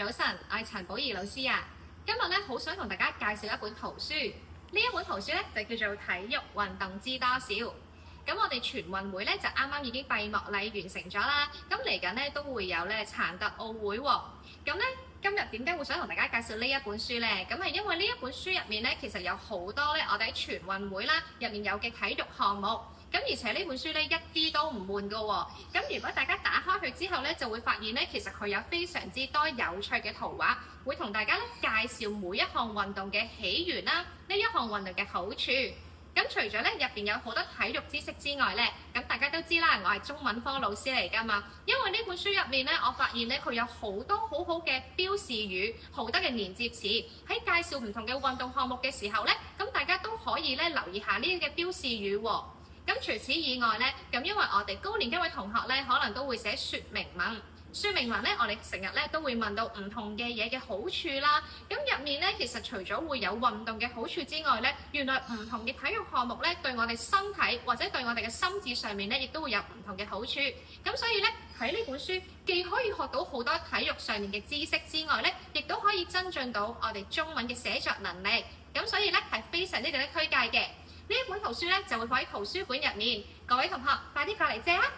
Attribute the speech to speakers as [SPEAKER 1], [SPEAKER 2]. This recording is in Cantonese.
[SPEAKER 1] 早晨，我係陳寶儀老師啊。今日咧好想同大家介紹一本圖書，呢一本圖書咧就叫做《體育運動知多少》。咁我哋全運會咧就啱啱已經閉幕禮完成咗啦。咁嚟緊咧都會有咧殘特奧會喎。咁咧今日點解會想同大家介紹呢一本書咧？咁係因為呢一本書入面咧其實有好多咧我哋喺全運會啦入面有嘅體育項目。咁而且呢本書咧一啲都唔悶噶喎。咁如果大家打開佢之後咧，就會發現咧，其實佢有非常之多有趣嘅圖畫，會同大家咧介紹每一項運動嘅起源啦，呢一項運動嘅好處。咁除咗咧入邊有好多體育知識之外咧，咁大家都知啦，我係中文科老師嚟噶嘛。因為呢本書入面咧，我發現咧佢有好多好好嘅標示語、好多嘅連接詞，喺介紹唔同嘅運動項目嘅時候咧，咁大家都可以咧留意下呢啲嘅標示語喎。咁除此以外咧，咁因為我哋高年級嘅同學咧，可能都會寫説明文。説明文咧，我哋成日咧都會問到唔同嘅嘢嘅好處啦。咁入面咧，其實除咗會有運動嘅好處之外咧，原來唔同嘅體育項目咧，對我哋身體或者對我哋嘅心智上面咧，亦都會有唔同嘅好處。咁所以咧，睇呢本書既可以學到好多體育上面嘅知識之外咧，亦都可以增進到我哋中文嘅寫作能力。咁所以咧，係非常之值得推介嘅。呢一本圖書咧就會放喺圖書館入面，各位同學快啲過嚟借啊！